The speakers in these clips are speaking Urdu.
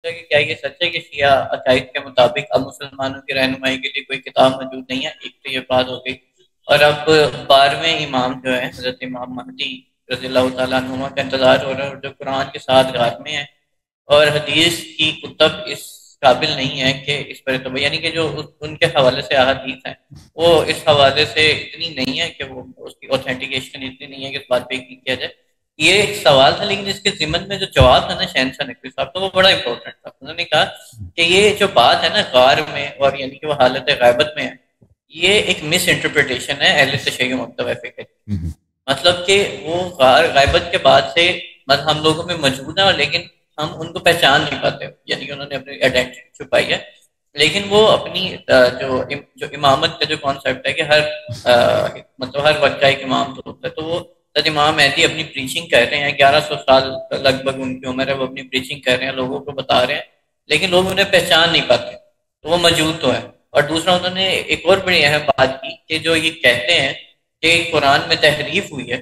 کہ کیا یہ سچ ہے کہ شیعہ عقائد کے مطابق اب مسلمانوں کی رہنمائی کے لیے کوئی کتاب موجود نہیں ہے؟ ایک تو یہ بات ہو گئی، اور اب 12ویں امام جو ہے حضرت امام مہدی رضی اللہ تعالیٰ عنہ کا انتظار ہو رہا ہے، اور جو قرآن کے ساتھ غار میں ہے، اور حدیث کی کتب اس قابل نہیں ہے کہ اس پر اعتبار، یعنی کہ جو ان کے حوالے سے احادیث ہیں وہ اس حوالے سے اتنی نہیں ہے کہ وہ اس کی اوتھینٹیکیشن اتنی نہیں ہے کہ اس بات پہ یقین کیا جائے۔ یہ ایک سوال تھا، لیکن اس کے ضمن میں جو جواب تھا نا شہنشاہ نقوی صاحب کا، وہ بڑا امپورٹنٹ تھا۔ انہوں نے کہا کہ یہ جو بات ہے نا غار میں، اور یعنی کہ وہ حالت غیبت میں ہے، یہ ایک مس انٹرپریٹیشن ہے اہل تشیع مکتبہ فکر کی۔ مطلب کہ وہ غار غیبت کے بعد سے ہم لوگوں میں موجود ہیں، لیکن ہم ان کو پہچان نہیں پاتے، یعنی کہ انہوں نے اپنی آئیڈینٹی چھپائی ہے۔ لیکن وہ اپنی جو امامت کا جو کانسیپٹ ہے کہ ہر مطلب ہر وقت کا ایک امام تو ہوتا ہے، تو وہ حضرت امام مہدی اپنی پریچنگ کر رہے ہیں، 1100 سال لگ بھگ ان کی عمر ہے، وہ اپنی پریچنگ کر رہے ہیں، لوگوں کو بتا رہے ہیں، لیکن لوگ انہیں پہچان نہیں پاتے، تو وہ موجود تو ہے۔ اور دوسرا انہوں نے ایک اور بڑی اہم بات کی کہ جو یہ کہتے ہیں کہ قرآن میں تحریف ہوئی ہے،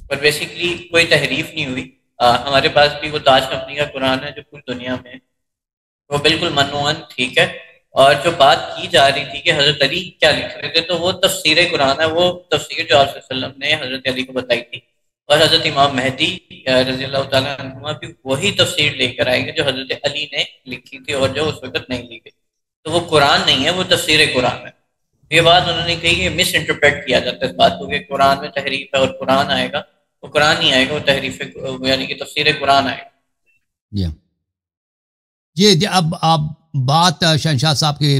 اور بیسیکلی کوئی تحریف نہیں ہوئی۔ ہمارے پاس بھی وہ تاج کمپنی کا قرآن ہے جو پوری دنیا میں ہے، وہ بالکل منوان ٹھیک ہے۔ اور جو بات کی جا رہی تھی کہ حضرت علی کیا لکھ رہے تھے، تو وہ تفسیر قرآن ہے، وہ تفسیر جو آپ صلی اللہ علیہ وسلم نے حضرت علی کو بتائی تھی، اور حضرت امام مہدی رضی اللہ تعالیٰ عنہ بھی وہی تفسیر لے کر آئیں گے جو حضرت علی نے لکھی تھی اور جو اس وقت نہیں لی گئی۔ تو وہ قرآن نہیں ہے، وہ تفسیر قرآن ہے۔ یہ بات انہوں نے کہی کہ مس انٹرپریٹ کیا جاتا ہے اس بات کو کہ قرآن میں تحریف ہے اور قرآن آئے گا، وہ قرآن نہیں آئے گا، وہ تحریف یعنی کہ تفسیر قرآن آئے گا۔ جی اب آپ بات شہنشاہ صاحب کے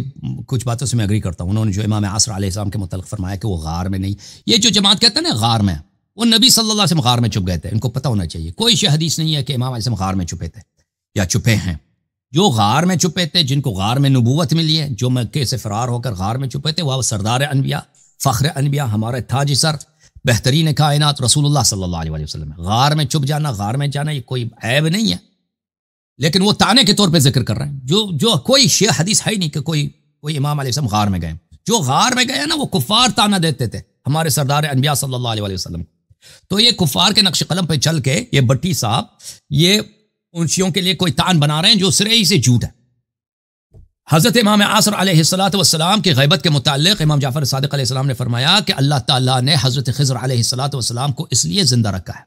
کچھ باتوں سے میں اگری کرتا ہوں۔ انہوں نے جو امام عصر علیہ السلام کے متعلق فرمایا کہ وہ غار میں نہیں، یہ جو جماعت کہتا ہے نا غار میں، وہ نبی صلی اللہ علیہ وسلم غار میں چھپ گئے تھے، ان کو پتہ ہونا چاہیے۔ کوئی شیعہ حدیث نہیں ہے کہ امام علیہ السلام غار میں چھپے تھے یا چھپے ہیں۔ جو غار میں چھپے تھے، جن کو غار میں نبوت ملی ہے، جو مکے سے فرار ہو کر غار میں چھپے تھے، وہ سردار انبیاء، فخر انبیاء، ہمارے تاج سر، بہترین کائنات رسول اللہ صلی اللہ علیہ وسلم۔ غار میں چھپ جانا، غار میں جانا، یہ کوئی عیب نہیں ہے، لیکن وہ تانے کے طور پہ ذکر کر رہے ہیں۔ جو کوئی شیعہ حدیث ہے ہی نہیں کہ کوئی امام علیہ السلام غار میں گئے۔ جو غار میں گئے نا، وہ کفار تانا دیتے تھے ہمارے سردار انبیاء صلی اللہ علیہ وسلم۔ تو یہ کفار کے نقش قلم پہ چل کے یہ بٹی صاحب یہ ان شیعوں کے لیے کوئی تان بنا رہے ہیں جو سرے ہی سے جھوٹ ہے۔ حضرت امام عاصر علیہ السلام کی غیبت کے متعلق امام جعفر صادق علیہ السلام نے فرمایا کہ اللہ تعالیٰ نے حضرت خضر علیہ السلام کو اس لیے زندہ رکھا ہے،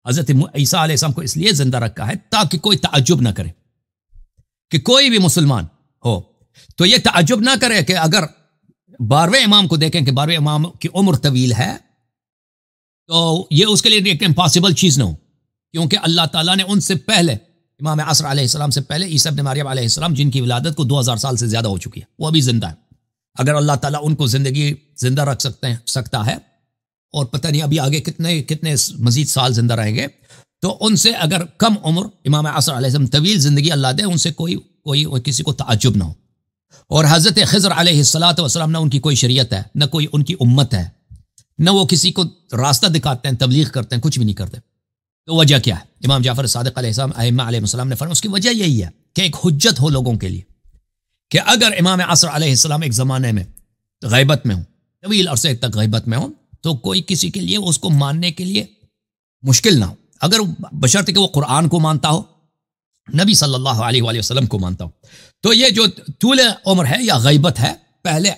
حضرت عیسیٰ علیہ السلام کو اس لیے زندہ رکھا ہے تاکہ کوئی تعجب نہ کرے، کہ کوئی بھی مسلمان ہو تو یہ تعجب نہ کرے کہ اگر 12ویں امام کو دیکھیں کہ 12ویں امام کی عمر طویل ہے، تو یہ اس کے لیے ایک امپاسبل چیز نہ ہو، کیونکہ اللہ تعالیٰ نے ان سے پہلے امام عصر علیہ السلام سے پہلے عیسیٰ ابن مریم علیہ السلام، جن کی ولادت کو 2000 سال سے زیادہ ہو چکی ہے، وہ ابھی زندہ ہے۔ اگر اللہ تعالیٰ ان کو زندہ رکھ سکتا ہے، اور پتہ نہیں ابھی آگے کتنے مزید سال زندہ رہیں گے، تو ان سے اگر کم عمر امام عصر علیہ السلام طویل زندگی اللہ دے، ان سے کوئی کسی کو تعجب نہ ہو۔ اور حضرت خضر علیہ السلام نہ ان کی کوئی شریعت ہے، نہ کوئی ان کی امت ہے، نہ وہ کسی کو راستہ دکھاتے ہیں، تبلیغ کرتے ہیں، کچھ بھی نہیں کرتے۔ تو وجہ کیا ہے؟ امام جعفر صادق علیہ السلام، ائمہ علیہ السلام نے فرمایا اس کی وجہ یہی ہے کہ ایک حجت ہو لوگوں کے لیے، کہ اگر امام عصر علیہ السلام ایک زمانے میں غیبت میں ہوں، طویل عرصے تک غیبت میں ہوں، تو کوئی کسی کے لیے اس کو ماننے کے لیے مشکل نہ ہو، اگر بشرط کہ وہ قرآن کو مانتا ہو، نبی صلی اللہ علیہ وآلہ وسلم کو مانتا ہو۔ تو یہ جو طول عمر ہے یا غیبت ہے، پہلے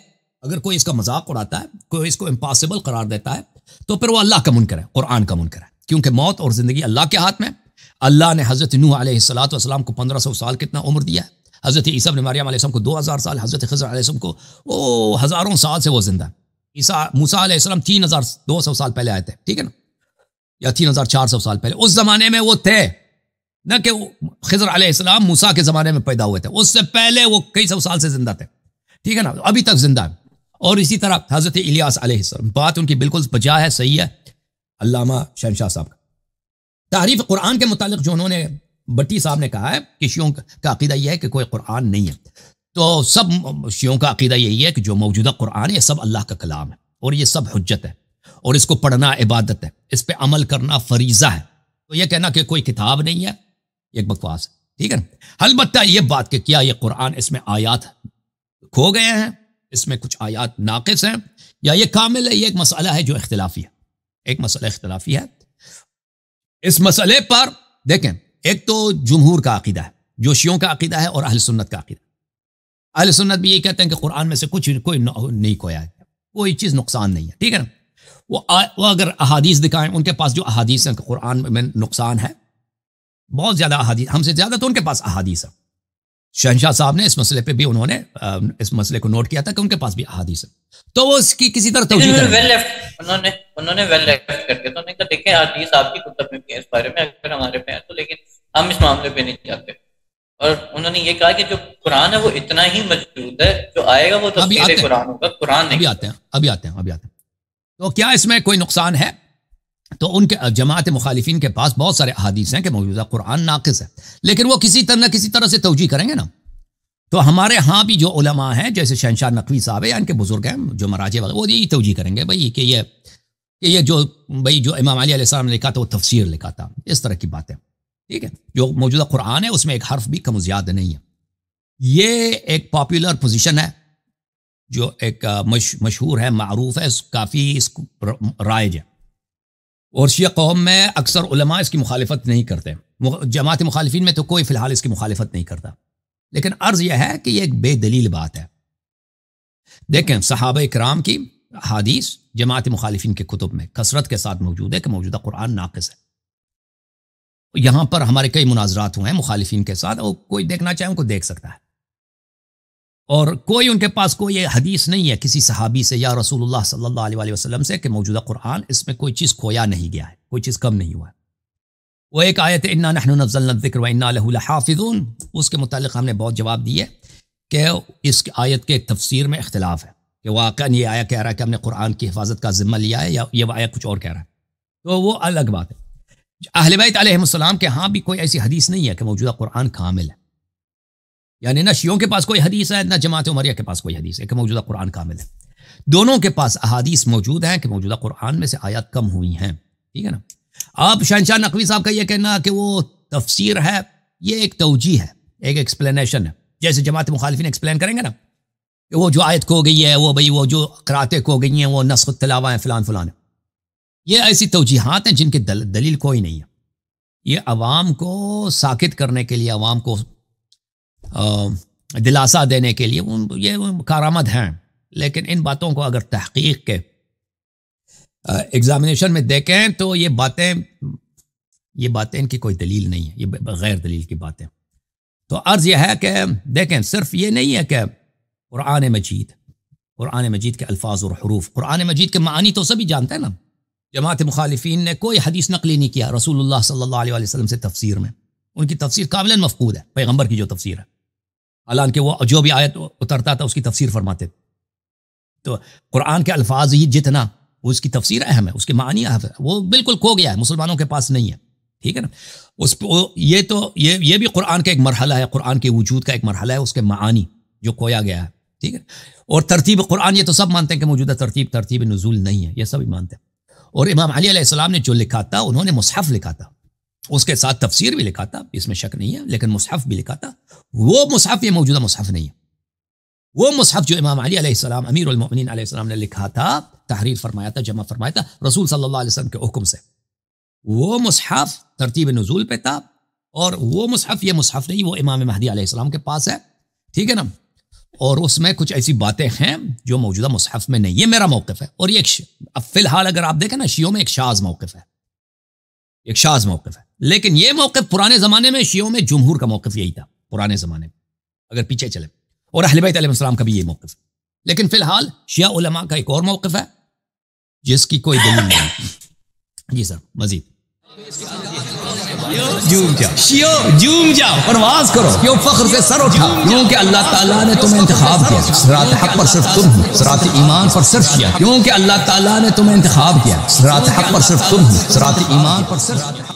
اگر کوئی اس کا مذاق اڑاتا ہے، کوئی اس کو امپاسبل قرار دیتا ہے، تو پھر وہ اللہ کا منکر ہے، قرآن کا منکر ہے، کیونکہ موت اور زندگی اللہ کے ہاتھ میں۔ اللہ نے حضرت نوح علیہ السلام کو 1500 سال کتنا عمر دیا ہے، حضرت عیسیٰ ابن مریم علیہ السلام کو 2000 سال، حضرت خضر علیہ السلام کو ہزاروں سال سے وہ زندہ ہے۔ موسیٰ علیہ السلام 3200 سال پہلے آئے تھے، ٹھیک ہے نا، یا 3400 سال پہلے، اس زمانے میں وہ تھے، نہ کہ خضر علیہ السلام موسیٰ کے زمانے میں پیدا ہوئے تھے، اس سے پہلے وہ کئی سو سال سے زندہ تھے، ٹھیک ہے نا، ابھی تک زندہ ہے۔ اور اسی طرح حضرت الیاس علیہ السلام، بات ان کی بالکل بجا ہے، صحیح ہے۔ علامہ شہنشاہ صاحب کا تعریف قرآن کے متعلق جو انہوں نے بٹی صاحب نے کہا ہے کہ شیعوں کا عقیدہ یہ ہے کہ کوئی قرآن نہیں ہے، تو سب شیعوں کا عقیدہ یہی ہے کہ جو موجودہ قرآن ہے یہ سب اللہ کا کلام ہے، اور یہ سب حجت ہے، اور اس کو پڑھنا عبادت ہے، اس پہ عمل کرنا فریضہ ہے۔ تو یہ کہنا کہ کوئی کتاب نہیں ہے، یہ ایک بکواس ہے، ٹھیک ہے نا۔ البتہ یہ بات کہ کیا یہ قرآن اس میں آیات کھو گئے ہیں، اس میں کچھ آیات ناقص ہیں، یا یہ کامل ہے، یہ ایک مسئلہ ہے جو اختلافی ہے، ایک مسئلہ اختلافی ہے۔ اس مسئلے پر دیکھیں، ایک تو جمہور کا عقیدہ ہے جو شیعوں کا عقیدہ ہے اور اہل سنت کا عقیدہ. اہل سنت بھی یہ کہتے ہیں کہ قرآن میں سے کوئی نہیں کھویا ہے, کوئی چیز نقصان نہیں ہے, ٹھیک ہے نا. وہ اگر احادیث دکھائیں, ان کے پاس جو احادیث ہیں کہ قرآن میں نقصان ہے, بہت زیادہ احادیث, ہم سے زیادہ تو ان کے پاس احادیث ہے. شہنشاہ صاحب نے اس مسئلے پہ بھی انہوں نے اس مسئلے کو نوٹ کیا تھا کہ ان کے پاس بھی احادیث ہے, تو وہ اس کی کسی طرح توجیہ کریں. انہوں نے ویل لیفٹ کر کے تو نہیں کہا دیکھیں حدیث آپ کی کتب میں بھی ہے اس بارے میں, اگر ہمارے پہ ہے تو, لیکن ہم اس معاملے پہ نہیں جاتے. اور انہوں نے یہ کہا کہ جو قرآن ہے وہ اتنا ہی موجود ہے, جو آئے گا وہ تفسیر قرآن ہوگا, قرآن نہیں. ابھی آتے ہیں. تو کیا اس میں کوئی نقصان ہے؟ تو ان کے جماعت مخالفین کے پاس بہت سارے احادیث ہیں کہ موجودہ قرآن ناقص ہے, لیکن وہ کسی طرح سے توجیہ کریں گے نا. تو ہمارے ہاں بھی جو علماء ہیں جیسے شہنشاہ نقوی صاحب ہیں یا ان کے بزرگ ہیں جو مراجع وغیرہ, وہ یہی توجیہ کریں گے بھائی کہ یہ جو امام علی علیہ السلام نے لکھا تھا وہ تفسیر لکھا تھا, اس طرح کی باتیں, ٹھیک ہے. جو موجودہ قرآن ہے اس میں ایک حرف بھی کم و زیادہ نہیں ہے. یہ ایک پاپولر پوزیشن ہے جو ایک مشہور ہے, معروف ہے, کافی اس رائج ہے, اور شیعہ قوم میں اکثر علماء اس کی مخالفت نہیں کرتے. جماعت مخالفین میں تو کوئی فی الحال اس کی مخالفت نہیں کرتا, لیکن عرض یہ ہے کہ یہ ایک بے دلیل بات ہے. دیکھیں صحابہ کرام کی حدیث جماعت مخالفین کے کتب میں کثرت کے ساتھ موجود ہے کہ موجودہ قرآن ناقص ہے. یہاں پر ہمارے کئی مناظرات ہوئے ہیں مخالفین کے ساتھ, اور کوئی دیکھنا چاہے ان کو دیکھ سکتا ہے. اور کوئی ان کے پاس کوئی حدیث نہیں ہے کسی صحابی سے یا رسول اللہ صلی اللہ علیہ وسلم سے کہ موجودہ قرآن اس میں کوئی چیز کھویا نہیں گیا ہے, کوئی چیز کم نہیں ہوا ہے. وہ ایک آیت انا نحن نزلنا الذکر وانا لہ لحافظون, اس کے متعلق ہم نے بہت جواب دیے کہ اس آیت کے تفسیر میں اختلاف ہے کہ واقعا یہ آیت کہہ رہا ہے کہ ہم نے قرآن کی حفاظت کا ذمہ لیا ہے, یا یہ آیت کچھ اور کہہ رہا ہے, تو وہ الگ بات ہے. اہل بیت علیہ السلام کے ہاں بھی کوئی ایسی حدیث نہیں ہے کہ موجودہ قرآن کامل ہے, یعنی نہ شیعوں کے پاس کوئی حدیث ہے نہ جماعت عمریہ کے پاس کوئی حدیث ہے کہ موجودہ قرآن کامل ہے. دونوں کے پاس احادیث موجود ہیں کہ موجودہ قرآن میں سے آیات کم ہوئی ہیں, ٹھیک ہے نا. آپ شہنشاہ نقوی صاحب کا یہ کہنا کہ وہ تفسیر ہے, یہ ایک توجیہ ہے, ایک ایکسپلینیشن ہے. جیسے جماعت مخالفین ایکسپلین کریں گے نا کہ وہ جو آیت کھو گئی ہے, وہ جو قراتیں کھو گئی ہیں, وہ نسخ التلاوہ ہیں, فلان. یہ ایسی توجیحات ہیں جن کی دلیل کوئی نہیں ہے. یہ عوام کو ساکت کرنے کے لیے, عوام کو دلاسا دینے کے لیے یہ کارآمد ہیں, لیکن ان باتوں کو اگر تحقیق کے ایگزامینیشن میں دیکھیں تو یہ باتیں ان کی کوئی دلیل نہیں ہے, یہ غیر دلیل کی باتیں. تو عرض یہ ہے کہ دیکھیں صرف یہ نہیں ہے کہ قرآن مجید کے الفاظ اور حروف, قرآن مجید کے معانی تو سبھی جانتے ہیں نا. جماعت مخالفین نے کوئی حدیث نقلی نہیں کیا رسول اللہ صلی اللہ علیہ وسلم سے تفسیر میں. ان کی تفسیر قابل مفقود ہے, پیغمبر کی جو تفسیر ہے, حالانکہ وہ جو بھی آیت اترتا تھا اس کی تفسیر فرماتے تھے. تو قرآن کے الفاظ ہی جتنا اس کی تفسیر اہم ہے, اس کے معنی اہم ہے, وہ بالکل کھو گیا ہے, مسلمانوں کے پاس نہیں ہے, ٹھیک ہے نا. یہ بھی قرآن کا ایک مرحلہ ہے, قرآن کے وجود کا ایک مرحلہ ہے, اس کے معانی جو کھویا گیا ہے, ٹھیک ہے. اور ترتیب قرآن یہ تو سب مانتے ہیں کہ موجودہ ترتیب نزول نہیں ہے, یہ سبھی مانتے ہیں. اور امام علی علیہ السلام نے جو لکھا تھا, انہوں نے مصحف لکھا تھا, اس کے ساتھ تفسیر بھی لکھا تھا, اس میں شک نہیں ہے, لیکن مصحف بھی لکھا تھا. وہ مصحف یہ موجودہ مصحف نہیں ہے. وہ مصحف جو امام علی علیہ السلام امیر المؤمنین علیہ السلام نے لکھا تھا, تحریر فرمایا تھا, جمع فرمایا تھا رسول صلی اللہ علیہ وسلم کے حکم سے, وہ مصحف ترتیب نزول پہ تھا. اور وہ مصحف یہ مصحف نہیں, وہ امام مہدی علیہ السلام کے پاس ہے, ٹھیک ہے نا. اور اس میں کچھ ایسی باتیں ہیں جو موجودہ مصحف میں نہیں. یہ میرا موقف ہے. اور یہ اب فی الحال اگر آپ دیکھیں نا, شیعوں میں ایک شاذ موقف ہے, لیکن یہ موقف پرانے زمانے میں شیعوں میں جمہور کا موقف یہی تھا, پرانے زمانے میں اگر پیچھے چلے, اور اہل بیت علیہ السلام کا بھی یہ موقف ہے. لیکن فی الحال شیعہ علماء کا ایک اور موقف ہے جس کی کوئی دلیل نہیں. جی سر مزید جوم جاؤ پرواز کرو, کیوں فخر سے سر اٹھا, کیونکہ اللہ تعالیٰ نے تمہیں انتخاب کیا. صراط حق پر صرف تم ہو, صراط ایمان پر صرف کیا, کیونکہ اللہ تعالیٰ نے تمہیں انتخاب کیا. صراط حق پر صرف تم ہو, صراط ایمان پر صرف